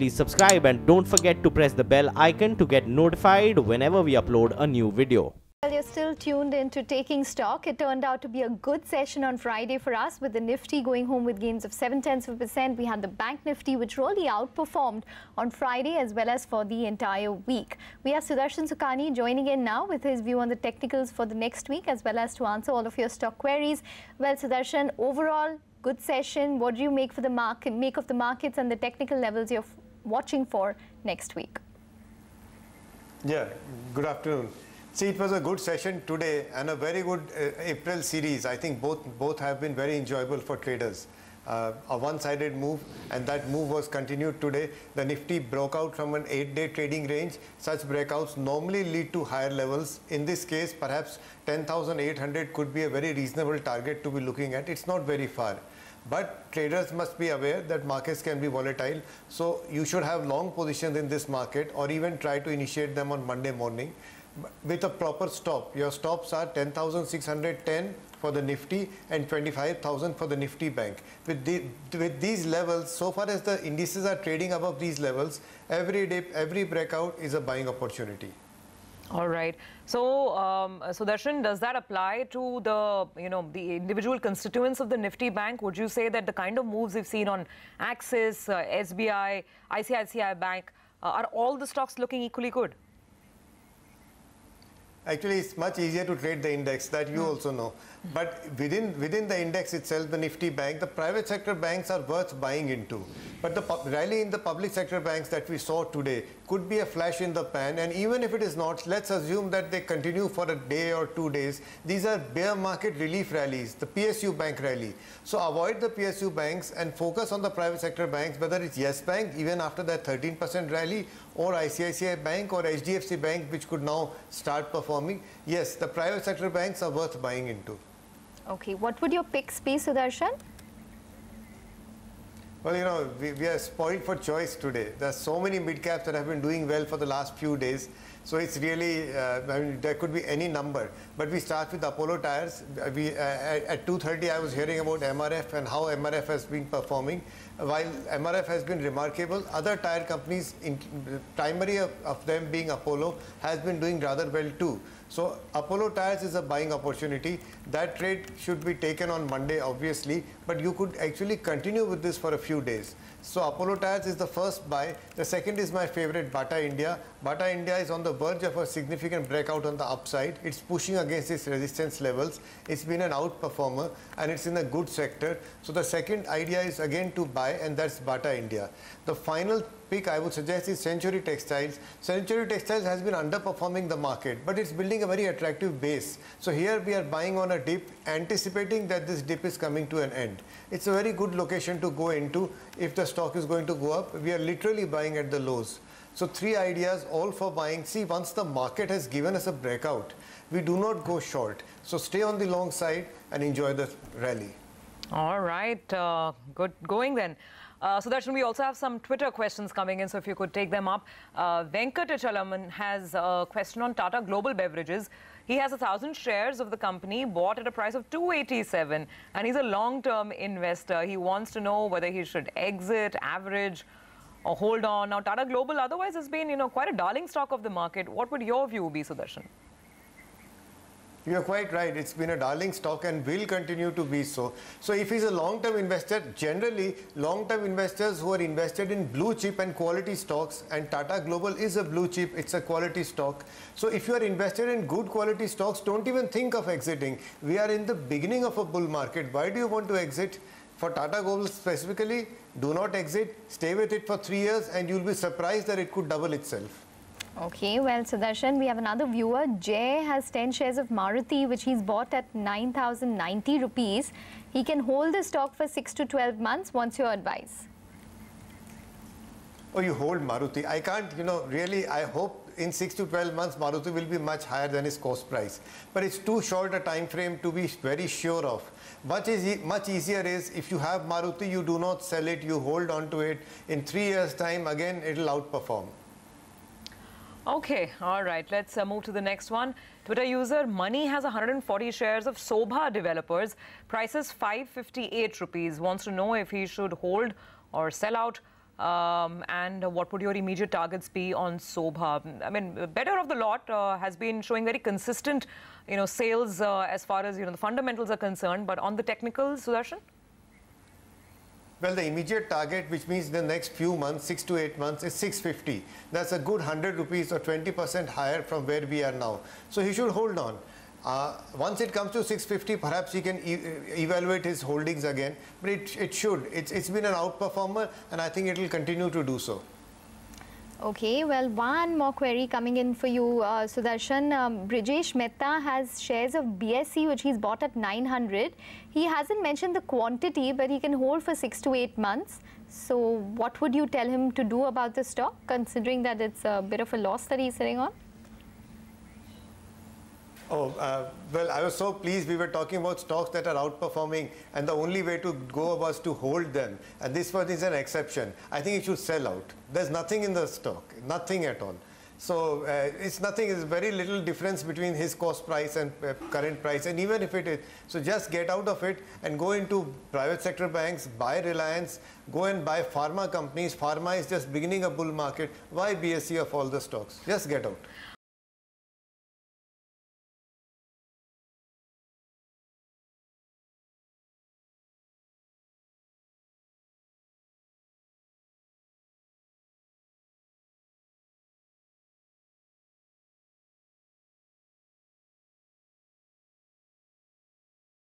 please subscribe and don't forget to press the bell icon to get notified whenever we upload a new video. Well, you're still tuned in to Taking Stock. It turned out to be a good session on Friday for us, with the Nifty going home with gains of 0.7%. We had the Bank Nifty, which really outperformed on Friday as well as for the entire week. We have Sudarshan Sukhani joining in now with his view on the technicals for the next week, as well as to answer all of your stock queries. Well, Sudarshan, overall, good session. What do you make of the markets and the technical levels you're watching for next week? Yeah, good afternoon. See, it was a good session today and a very good April series. I think both have been very enjoyable for traders. A one-sided move, and that move was continued today. The Nifty broke out from an 8-day trading range. Such breakouts normally lead to higher levels. In this case, perhaps 10,800 could be a very reasonable target to be looking at. It's not very far. But traders must be aware that markets can be volatile. So you should have long positions in this market, or even try to initiate them on Monday morning with a proper stop. Your stops are 10,610 for the Nifty and 25,000 for the Nifty Bank. With these levels, so far as the indices are trading above these levels, every dip, every breakout is a buying opportunity. All right. So, Sudarshan, does that apply to the, the individual constituents of the Nifty Bank? Would you say that the kind of moves we've seen on Axis, SBI, ICICI Bank, are all the stocks looking equally good? Actually, it's much easier to trade the index, that you also know. But within the index itself, the Nifty Bank, the private sector banks are worth buying into. But the rally in the public sector banks that we saw today could be a flash in the pan. And even if it is not, let's assume that they continue for a day or 2 days. These are bear market relief rallies, the PSU bank rally. So avoid the PSU banks and focus on the private sector banks, whether it's Yes Bank, even after that 13% rally, or ICICI Bank or HDFC Bank, which could now start performing. Yes, the private sector banks are worth buying into. Okay, what would your picks be, Sudarshan? Well, we are spoiled for choice today. There are so many mid-caps that have been doing well for the last few days. So it's really, I mean, there could be any number. But we start with Apollo Tyres. At 2:30, I was hearing about MRF and how MRF has been performing. While MRF has been remarkable, other tire companies, primary of them being Apollo, has been doing rather well too. So Apollo Tyres is a buying opportunity. That trade should be taken on Monday, obviously, but you could actually continue with this for a few days. So Apollo Tyres is the first buy. The second is my favorite, Bata India. Bata India is on the verge of a significant breakout on the upside. It's pushing against its resistance levels. It's been an outperformer and it's in a good sector. So the second idea is again to buy, and that's Bata India. The final pick I would suggest is Century Textiles. Century Textiles has been underperforming the market, but it's building a very attractive base. So here we are buying on a dip, anticipating that this dip is coming to an end. It's a very good location to go into if the stock is going to go up. We are literally buying at the lows. So three ideas, all for buying. See, once the market has given us a breakout, we do not go short. So stay on the long side and enjoy the rally. All right, good going then. Sudarshan, we also have some Twitter questions coming in, so if you could take them up. Venkatachalaman has a question on Tata Global Beverages. He has 1,000 shares of the company, bought at a price of 287, and he's a long-term investor. He wants to know whether he should exit, average, or hold on. Now, Tata Global otherwise has been, quite a darling stock of the market. What would your view be, Sudarshan? You're quite right. It's been a darling stock and will continue to be so. So if he's a long-term investor, generally long-term investors who are invested in blue chip and quality stocks, and Tata Global is a blue chip, it's a quality stock. So if you are invested in good quality stocks, don't even think of exiting. We are in the beginning of a bull market. Why do you want to exit? For Tata Global specifically, do not exit. Stay with it for 3 years and you'll be surprised that it could double itself. Okay, well, Sudarshan, we have another viewer. Jay has 10 shares of Maruti, which he's bought at 9,090 rupees. He can hold the stock for 6 to 12 months. What's your advice? Oh, you hold Maruti. I can't, really, I hope in 6 to 12 months, Maruti will be much higher than its cost price. But it's too short a time frame to be very sure of. Much easier is if you have Maruti, you do not sell it, you hold on to it. In 3 years' time, again, it'll outperform. Okay, all right. Let's move to the next one. Twitter user Money has 140 shares of Sobha Developers. Price is 558 rupees. Wants to know if he should hold or sell out. And what would your immediate targets be on Sobha? I mean, better of the lot has been showing very consistent, sales as far as, the fundamentals are concerned. But on the technicals, Sudarshan? Well, the immediate target, which means the next few months, 6 to 8 months, is 650. That's a good 100 rupees or 20% higher from where we are now. So he should hold on. Once it comes to 650, perhaps he can evaluate his holdings again. But it should. It's been an outperformer, and I think it will continue to do so. Okay, well, one more query coming in for you, Sudarshan. Brijesh Mehta has shares of BSE, which he's bought at 900. He hasn't mentioned the quantity, but he can hold for 6 to 8 months. So what would you tell him to do about the stock, considering that it's a bit of a loss that he's sitting on? Well, I was so pleased. We were talking about stocks that are outperforming, and the only way to go was to hold them. And this one is an exception. I think it should sell out. There's nothing in the stock, nothing at all. So it's nothing. There's very little difference between his cost price and current price. And even if it is, so just get out of it and go into private sector banks, buy Reliance, go and buy pharma companies. Pharma is just beginning a bull market. Why BSE of all the stocks? Just get out.